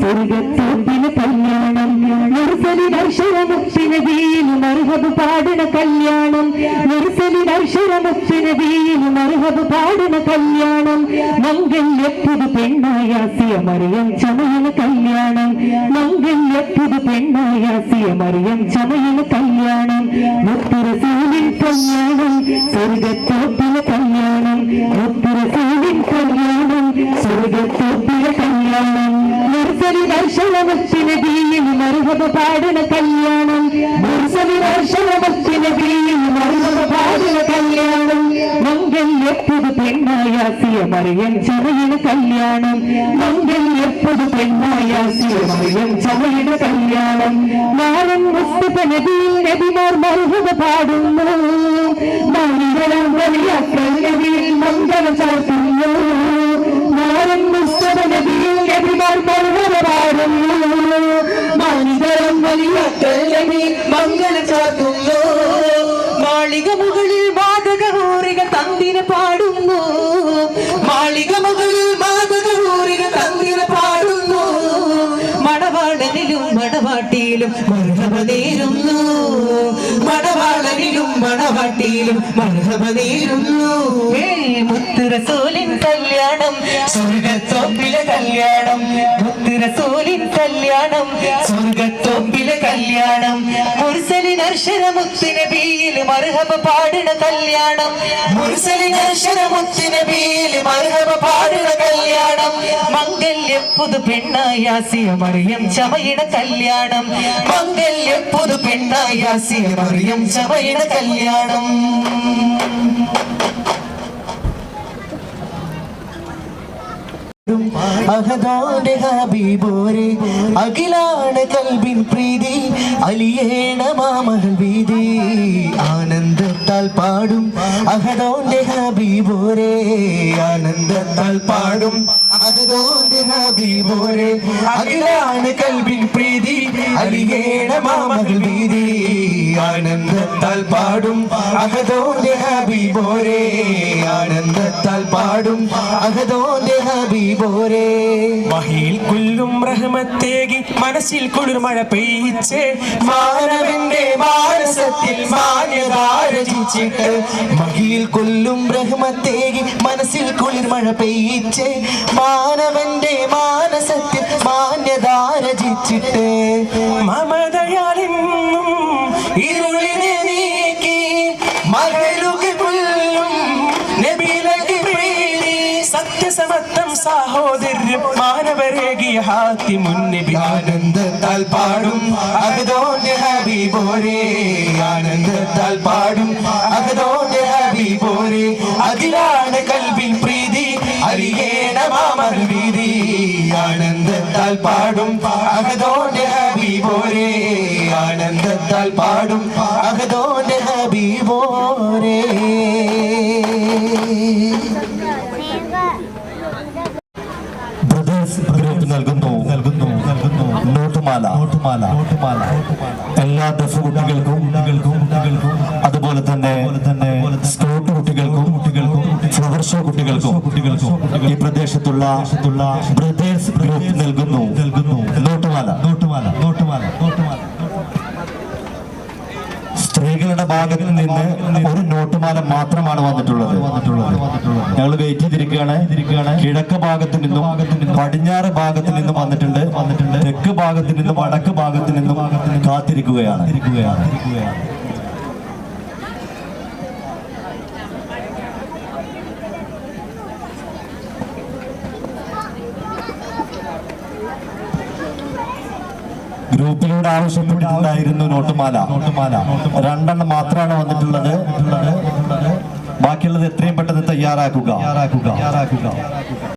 സ്വർഗത്തോപ്പിലെ കല്യാണം മുർസലിനക്ഷരമുത്തിനബിയിൽ മർഹബ് പാടുന്ന കല്യാണം മുർസലിനക്ഷരമുത്തിനബിയിൽ മർഹബ് പാടുന്ന കല്യാണം മംഗല്യപ്പുതു പെണ്ണായ ആസിയ മറിയം ചമയുന്ന കല്യാണം മംഗല്യപ്പുതു പെണ്ണായ ആസിയ മറിയം ചമയുന്ന കല്യാണം മുത്തു റസൂലിൻ കല്യാണം സ്വർഗത്തോപ്പിലെ കല്യാണം മുത്തു റസൂലിൻ കല്യാണം സ്വർഗത്തോപ്പിലെ കല്യാണം മുർസലിനക്ഷരമുത്തിനബിയിൽ മർഹബ് പാടുന്ന കല്യാണം മുർസലിനക്ഷരമുത്തിനബിയിൽ മർഹബ് പാടുന്ന കല്യാണം മംഗല്യപ്പുതു പെണ്ണായ ആസിയ മറിയം ചമയുന്ന കല്യാണം മംഗല്യപ്പുതു പെണ്ണായ ആസിയ മറിയം ചമയുന്ന കല്യാണം നാളൻ മുസ്തഫ നബിയിൽ നബിമാർ മർഹബ് പാടുന്നു മംഗളം വലിയാക്കൾ നബിയിൽ മംഗളം ചാർത്തുന്നു നാളൻ മുസ്തഫ നബിയിൽ നബിമാർ മർഹബ് പാടുന്നു മംഗളം വലിയാക്കൾ നബിയിൽ മംഗളം ചാർത്തുന്നു മാളിക മുകളിൽ മാതകഹൂറികൾ തന്തിന് പാടുന്നു മാളിക മുകളിൽ മാതകഹൂറികൾ തന്തിന് പാടുന്നു മണവാളനിലും മണവാട്ടിയിലും മർഹബ നേരുന്നു മണവാളനിലും മണവാട്ടിയിലും മർഹബ നേരുന്നു മുത്ത് റസൂലിൻ കല്യാണം സ്വർഗത്തോപ്പിലെ കല്യാണം മുത്ത് റസൂലിൻ കല്യാണം സ്വർഗത്തോപ്പിലെ കല്യാണം മുർസലിനക്ഷരമുത്തിനബിയിൽ മർഹബ പാടുന്ന കല്യാണം മുർസലിനക്ഷരമുത്തിനബിയിൽ മർഹബ പാടുന്ന കല്യാണം മംഗല്യപ്പുതു പെണ്ണായ ആസിയ മറിയം ചമയുന്ന കല്യാണം മംഗല്യപ്പുതു പെണ്ണായ ആസിയ മറിയം ചമയുന്ന കല്യാണം അഹദോന്റെ ഹബീബോരെ അഖിലാണ് കൽബിൻ പ്രീതി അലിയേണ മാമകൾ വീതി ആനന്ദത്താൽ പാടും അഹദോന്റെ ഹബീബോരെ ആനന്ദത്താൽ പാടും അഹദോന്റെ ഹബീബോരെ അഖിലാണ് കൽബിൻ പ്രീതി അലിയേണ മാമകൾ വീതി ആനന്ദത്താൽ പാടും അഹദോന്റെ ഹബീബോരെ ആനന്ദത്താൽ പാടും അഹദോന്റെ ഹബീബ് വഹിയിൽ കൊല്ലും റഹ്മത്തേകി മനസ്സിൽ കുളിർമഴ പെയ്യിച്ച് മാനവന്റെ മാനസത്തിൽ മാന്യത രചിച്ചിട്ട് മഹിയിൽ കൊല്ലും റഹ്മത്തേകി മനസ്സിൽ കുളിർമഴ പെയ്യിച്ച് മാനവന്റെ മാനസത്തിൽ മാന്യത രചിച്ചിട്ട് മമതയാലെന്നും ഇരുളിനെ നീക്കി മകളുകൾ കൊല്ലും നബിയിലേക്ക് പ്രീതി സത്യസമത്വം സാഹോദര്യം മാനവരേകിയ ഹാത്തിമുൻ നബി ആനന്ദത്താൽ പാടും അഹദോന്റെ ഹബീബോരെ ആനന്ദത്താൽ പാടും അഹദോന്റെ ഹബീബോരെ അതിലാണ് കൽബിൻ പ്രീതി അരിയേണ മാമർ വീതി ആനന്ദത്താൽ പാടും അഹദോന്റെ ഹബീബോരെ ആനന്ദത്താൽ പാടും അഹദോന്റെ ഹബീബോരെ നോട്ടുമാല എല്ലാ ദഫ് കുട്ടികൾക്കും അതുപോലെ തന്നെ സ്കൗട്ട് കുട്ടികൾക്കും ഫ്ലവർ ഷോ കുട്ടികൾക്കും ഈ പ്രദേശത്തുള്ള ബ്രദേഴ്സ് ഗ്രൂപ്പ് നൽകുന്നു നോട്ടുമാല. സ്ത്രീകളുടെ ഭാഗത്ത് നിന്ന് ഒരു നോട്ടുമാല മാത്രമാണ് വന്നിട്ടുള്ളത്. ഞങ്ങൾ വെയിറ്റ് ചെയ്തിരിക്കുകയാണ്. കിഴക്ക് ഭാഗത്ത് നിന്നും പടിഞ്ഞാറ് ഭാഗത്ത് നിന്നും വന്നിട്ടുണ്ട്. തെക്ക് ഭാഗത്ത് നിന്നും വടക്ക് ഭാഗത്ത് നിന്നും കാത്തിരിക്കുകയാണ്. ഗ്രൂപ്പിലൂടെ ആവശ്യപ്പെട്ടിട്ടുണ്ടായിരുന്നു നോട്ടുമാല. 2 എണ്ണം മാത്രമാണ് വന്നിട്ടുള്ളത്. ബാക്കിയുള്ളത് എത്രയും പെട്ടെന്ന് തയ്യാറാക്കുക.